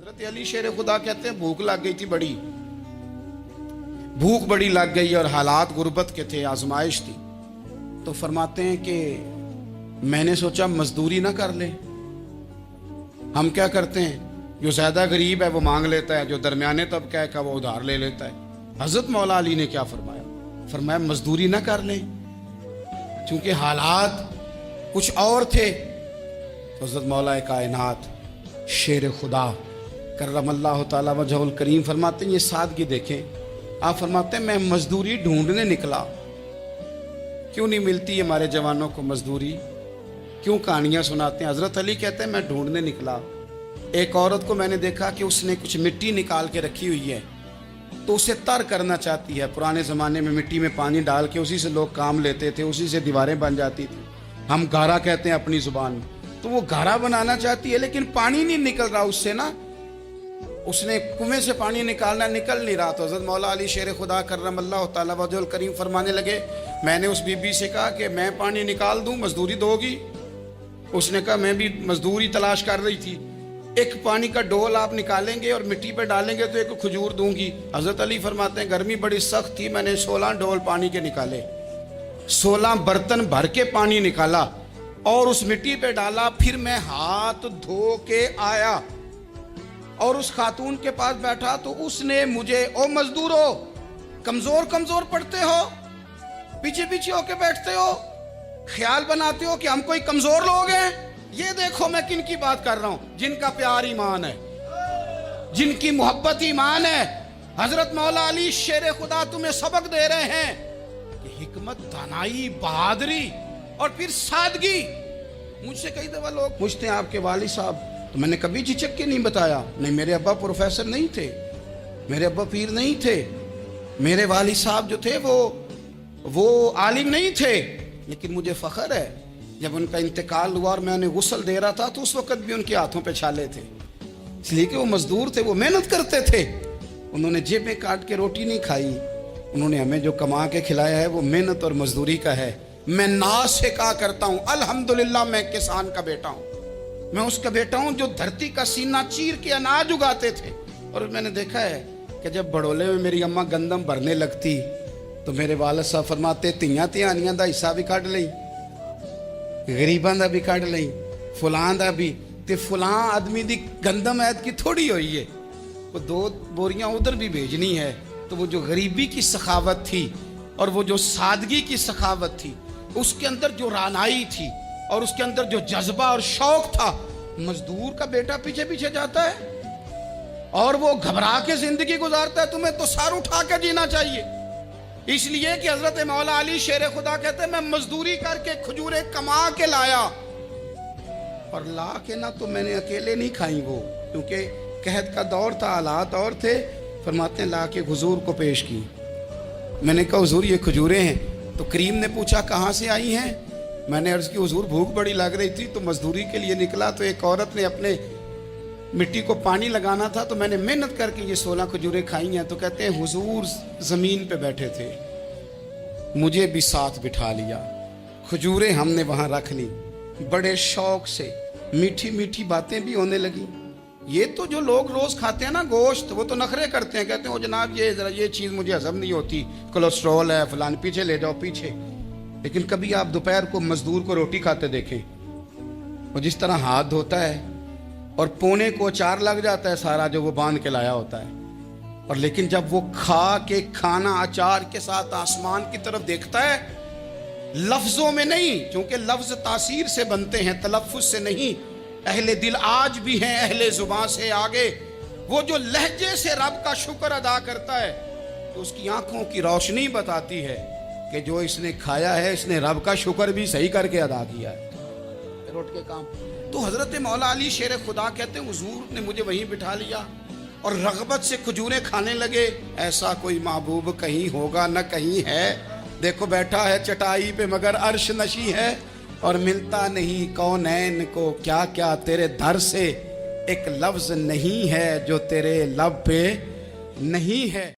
हज़रत अली शेर खुदा कहते हैं भूख लग गई थी बड़ी, भूख बड़ी लग गई और हालात गुर्बत के थे, आजमाइश थी। तो फरमाते हैं कि मैंने सोचा मजदूरी ना कर ले। हम क्या करते हैं, जो ज्यादा गरीब है वो मांग लेता है, जो दरमियाने तबका का वो उधार ले लेता है। हजरत मौला अली ने क्या फरमाया, फरमाया मजदूरी ना कर ले, क्योंकि हालात कुछ और थे। तो हजरत मौला कायनात शेर खुदा करमल्लाहु ताला वजहुल करीम फरमाते हैं, ये सादगी देखें। आप फरमाते हैं मैं मजदूरी ढूंढने निकला। क्यों नहीं मिलती हमारे जवानों को मजदूरी, क्यों कहानियां सुनाते हैं। हजरत अली कहते हैं मैं ढूंढने निकला। एक औरत को मैंने देखा कि उसने कुछ मिट्टी निकाल के रखी हुई है, तो उसे तर करना चाहती है। पुराने ज़माने में मिट्टी में पानी डाल के उसी से लोग काम लेते थे, उसी से दीवारें बन जाती थी। हम गारा कहते हैं अपनी ज़ुबान में। तो वो गारा बनाना चाहती है, लेकिन पानी नहीं निकल रहा उससे ना। उसने कुएं से पानी निकालना, निकल नहीं रहा। तो हज़रत मौला अली शेर खुदा करमल्लाहु ताला वजहुल करीम फरमाने लगे, मैंने उस बीबी से कहा कि मैं पानी निकाल दूं, मजदूरी दोगी? उसने कहा मैं भी मजदूरी तलाश कर रही थी। एक पानी का डोल आप निकालेंगे और मिट्टी पे डालेंगे तो एक खजूर दूंगी। हजरत अली फरमाते हैं गर्मी बड़ी सख्त थी, मैंने 16 डोल पानी के निकाले, 16 बर्तन भर के पानी निकाला और उस मिट्टी पे डाला। फिर मैं हाथ धो के आया और उस खातून के पास बैठा, तो उसने मुझे, ओ मजदूरो कमजोर कमजोर पड़ते हो, पीछे पीछे होके बैठते हो, ख्याल बनाते हो कि हम कोई कमजोर लोग हैं। ये देखो मैं किन की बात कर रहा हूं, जिनका प्यार ईमान है, जिनकी मोहब्बत ईमान है। हजरत मौला अली शेर खुदा तुम्हें सबक दे रहे हैं कि हिकमत, दानाई, बहादुरी और फिर सादगी। मुझसे कई दफा लोग पूछते हैं आपके वालिद साहब, तो मैंने कभी झिझक के नहीं बताया, नहीं मेरे अब्बा प्रोफेसर नहीं थे, मेरे अब्बा पीर नहीं थे, मेरे वालिद साहब जो थे वो आलिम नहीं थे। लेकिन मुझे फख्र है जब उनका इंतकाल हुआ और मैं उन्हें गुस्ल दे रहा था, तो उस वक्त भी उनके हाथों पे छाले थे, इसलिए कि वो मजदूर थे, वो मेहनत करते थे। उन्होंने जेबें काट के रोटी नहीं खाई, उन्होंने हमें जो कमा के खिलाया है वो मेहनत और मजदूरी का है। मैं नाज से कहा करता हूँ अल्हम्दुलिल्लाह मैं किसान का बेटा हूँ, मैं उसका बेटा हूँ जो धरती का सीना चीर के अनाज उगाते थे। और मैंने देखा है कि जब बड़ोले में मेरी अम्मा गंदम भरने लगती तो मेरे वालिद साहब फरमाते तियां धियानियां दा हिस्सा भी कढ़ लई, गरीबां दा भी कढ़ लई, फुलां दा भी। ते फुलां आदमी दी गंदम ऐद की थोड़ी हुई है, वो 2 बोरियां उधर भी भेजनी है। तो वो जो गरीबी की सखावत थी और वो जो सादगी की सखावत थी, उसके अंदर जो रानाई थी और उसके अंदर जो जज्बा और शौक था, मजदूर का बेटा पीछे पीछे जाता है और वो घबरा के जिंदगी गुजारता है। तुम्हें तो सर उठा के जीना चाहिए। इसलिए कि हजरत मौला अली शेर खुदा कहते हैं मैं मजदूरी करके खजूरें कमा के लाया, और ला के ना तो मैंने अकेले नहीं खाई वो, क्योंकि कहत का दौर था, हालात और थे। फरमाते हैं ला के हुजूर को पेश की। मैंने कहा हुजूर ये खजूरें हैं। तो करीम ने पूछा कहाँ से आई हैं? मैंने अर्ज की हुजूर भूख बड़ी लग रही थी तो मजदूरी के लिए निकला, तो एक औरत ने अपने मिट्टी को पानी लगाना था, तो मैंने मेहनत करके ये 16 खजूरें खाई हैं। तो कहते हैं हुजूर जमीन पे बैठे थे, मुझे भी साथ बिठा लिया, खजूरें हमने वहां रख ली, बड़े शौक से मीठी मीठी बातें भी होने लगी। ये तो जो लोग रोज खाते हैं ना गोश्त, वो तो नखरे करते हैं, कहते हैं ओ जनाब ये जरा ये चीज मुझे हजम नहीं होती, कोलेस्ट्रॉल है फलान, पीछे ले जाओ पीछे। लेकिन कभी आप दोपहर को मजदूर को रोटी खाते देखें, वो जिस तरह हाथ धोता है और पोने को अचार लग जाता है सारा जो वो बांध के लाया होता है, और लेकिन जब वो खा के खाना अचार के साथ आसमान की तरफ देखता है, लफ्जों में नहीं, क्योंकि लफ्ज तासीर से बनते हैं, तलफ्फुज से नहीं। अहले दिल आज भी हैं अहले जुबान से आगे। वो जो लहजे से रब का शुक्र अदा करता है, तो उसकी आंखों की रोशनी बताती है कि जो इसने खाया है इसने रब का शुक्र भी सही करके अदा किया है। रोट के काम। तो हजरत मौला अली शेर खुदा कहते हैं हुजूर ने मुझे वहीं बिठा लिया और रगबत से खजूरें खाने लगे। ऐसा कोई महबूब कहीं होगा न कहीं है, देखो बैठा है चटाई पे मगर अर्श नशी है, और मिलता नहीं कौनैन को क्या क्या तेरे दर से, एक लफ्ज नहीं है जो तेरे लब पे नहीं है।